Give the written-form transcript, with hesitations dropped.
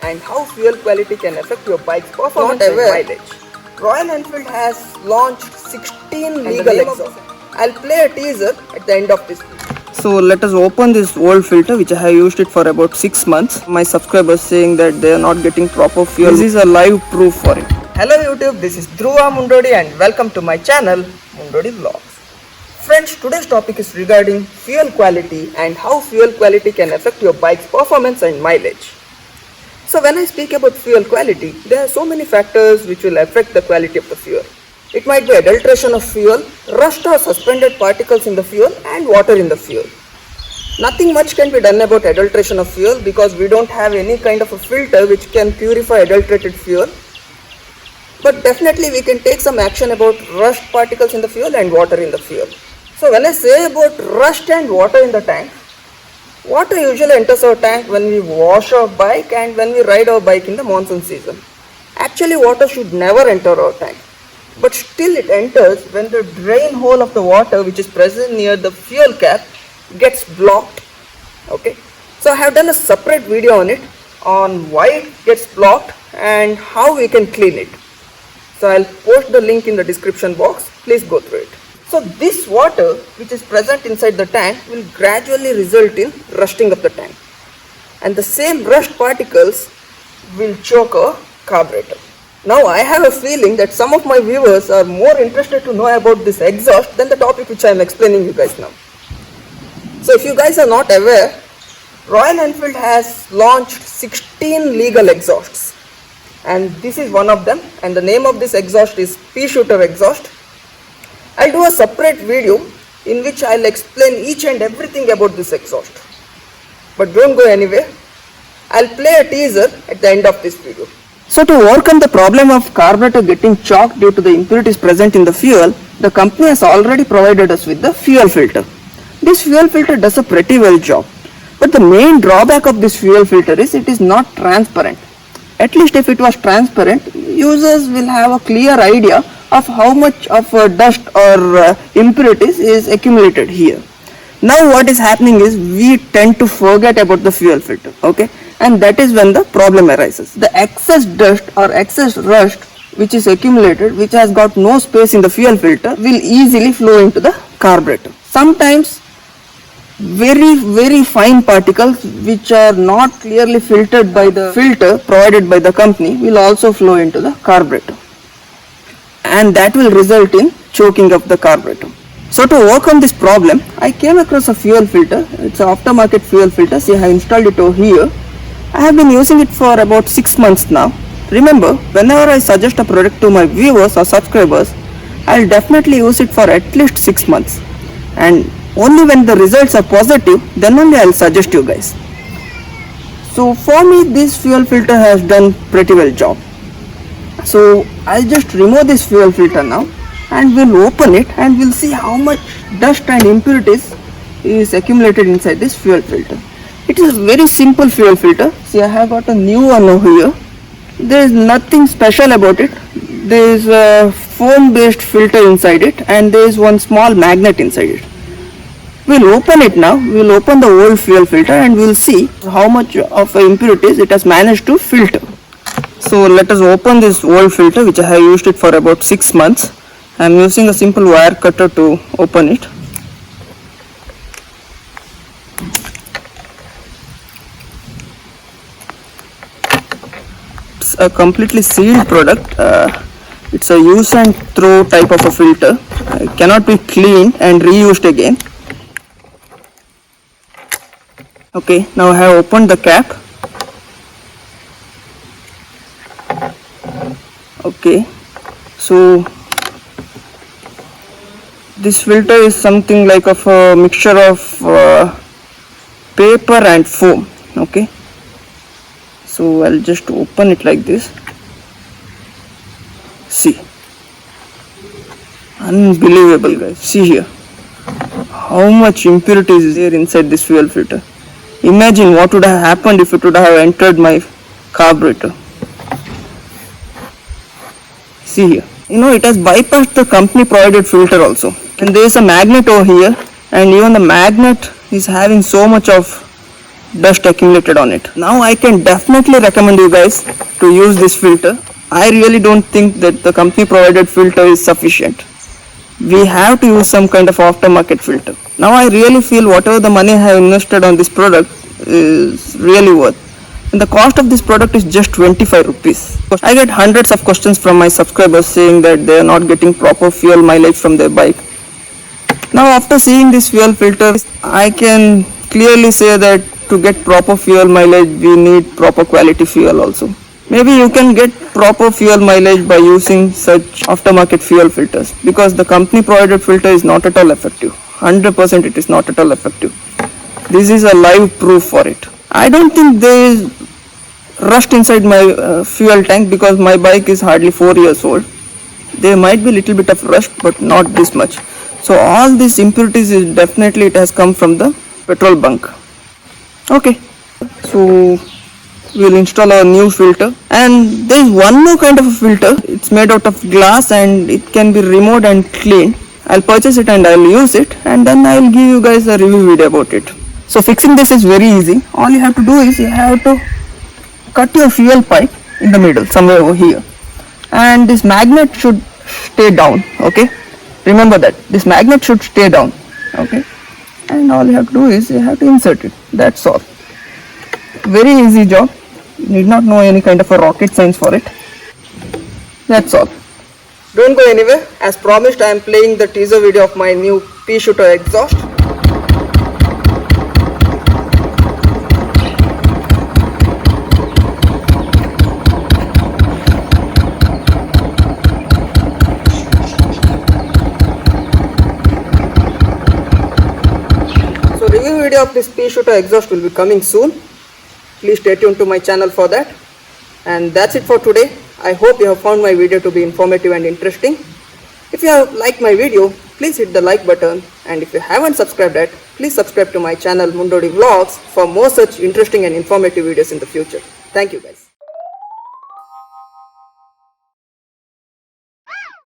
and how fuel quality can affect your bike's performance and mileage. Royal Enfield has launched 16 legal exhausts. I'll play a teaser at the end of this video. So let us open this old filter which I have used it for about 6 months. My subscribers saying that they are not getting proper fuel. This is a live proof for it. Hello YouTube, this is Dhruva Mundodi and welcome to my channel Mundodi Vlogs. Friends, today's topic is regarding fuel quality and how fuel quality can affect your bike's performance and mileage. So when I speak about fuel quality, there are so many factors which will affect the quality of the fuel. It might be adulteration of fuel, rust or suspended particles in the fuel and water in the fuel. Nothing much can be done about adulteration of fuel because we don't have any kind of a filter which can purify adulterated fuel. But definitely we can take some action about rust particles in the fuel and water in the fuel. So when I say about rust and water in the tank, water usually enters our tank when we wash our bike and when we ride our bike in the monsoon season. Actually water should never enter our tank. But still it enters when the drain hole of the water which is present near the fuel cap gets blocked. Okay. So I have done a separate video on it, on why it gets blocked and how we can clean it. So I'll post the link in the description box. Please go through it. So this water which is present inside the tank will gradually result in rusting of the tank. And the same rust particles will choke a carburetor. Now I have a feeling that some of my viewers are more interested to know about this exhaust than the topic which I am explaining you guys now. So if you guys are not aware, Royal Enfield has launched 16 legal exhausts. And this is one of them, and the name of this exhaust is PEASHOOTER exhaust. I'll do a separate video in which I'll explain each and everything about this exhaust. But don't go anywhere. I'll play a teaser at the end of this video. So to overcome the problem of carburetor getting choked due to the impurities present in the fuel, the company has already provided us with the fuel filter. This fuel filter does a pretty well job. But the main drawback of this fuel filter is it is not transparent. At least if it was transparent, users will have a clear idea of how much of dust or impurities is accumulated here. Now what is happening is we tend to forget about the fuel filter, okay? And that is when the problem arises. The excess dust or excess rust which is accumulated, which has got no space in the fuel filter, will easily flow into the carburetor. Sometimes very fine particles which are not clearly filtered by the filter provided by the company will also flow into the carburetor, and that will result in choking of the carburetor. So to overcome this problem, I came across a fuel filter. It's an aftermarket fuel filter. See, I have installed it over here. I have been using it for about 6 months now. Remember, whenever I suggest a product to my viewers or subscribers, I'll definitely use it for at least 6 months, and only when the results are positive, then only I'll suggest you guys. So for me, this fuel filter has done pretty well job. So I'll just remove this fuel filter now and we'll open it and we'll see how much dust and impurities is accumulated inside this fuel filter. It is a very simple fuel filter. See, I have got a new one over here. There is nothing special about it. There is a foam based filter inside it and there is one small magnet inside it. We'll open it now. We'll open the old fuel filter and we'll see how much of impurities it has managed to filter. So let us open this old filter which I have used it for about 6 months. I am using a simple wire cutter to open it. It's a completely sealed product. It's a use and throw type of a filter. It cannot be cleaned and reused again. Okay, now I have opened the cap. Okay, so this filter is something like of a mixture of paper and foam. Okay, so I'll just open it like this. See, unbelievable guys, see here how much impurities is there inside this fuel filter. Imagine what would have happened if it would have entered my carburetor. See here, it has bypassed the company provided filter also, and there is a magnet over here, and even the magnet is having so much of dust accumulated on it. Now I can definitely recommend you guys to use this filter. I really don't think that the company provided filter is sufficient. We have to use some kind of aftermarket filter. Now I really feel whatever the money I have invested on this product is really worth. And the cost of this product is just 25 rupees. I get hundreds of questions from my subscribers saying that they are not getting proper fuel mileage from their bike. Now after seeing this fuel filter, I can clearly say that to get proper fuel mileage we need proper quality fuel also. Maybe you can get proper fuel mileage by using such aftermarket fuel filters, because the company provided filter is not at all effective. 100% it is not at all effective. This is a live proof for it. I don't think there is rust inside my fuel tank because my bike is hardly 4 years old. There might be little bit of rust but not this much. So all these impurities is definitely it has come from the petrol bunk. Okay, so we'll install our new filter, and there is one more kind of a filter. It's made out of glass and it can be removed and cleaned. I'll purchase it and I'll use it, and then I'll give you guys a review video about it. So fixing this is very easy. All you have to do is you have to cut your fuel pipe in the middle, somewhere over here, and this magnet should stay down. Okay, remember that this magnet should stay down. Okay, and all you have to do is you have to insert it. That's all. Very easy job. You need not know any kind of a rocket science for it. That's all. Don't go anywhere. As promised, I am playing the teaser video of my new PEASHOOTER exhaust. So review video of this PEASHOOTER exhaust will be coming soon. Please stay tuned to my channel for that. And that's it for today. I hope you have found my video to be informative and interesting. If you have liked my video, please hit the like button, and if you haven't subscribed yet, please subscribe to my channel Mundodi Vlogs for more such interesting and informative videos in the future. Thank you guys.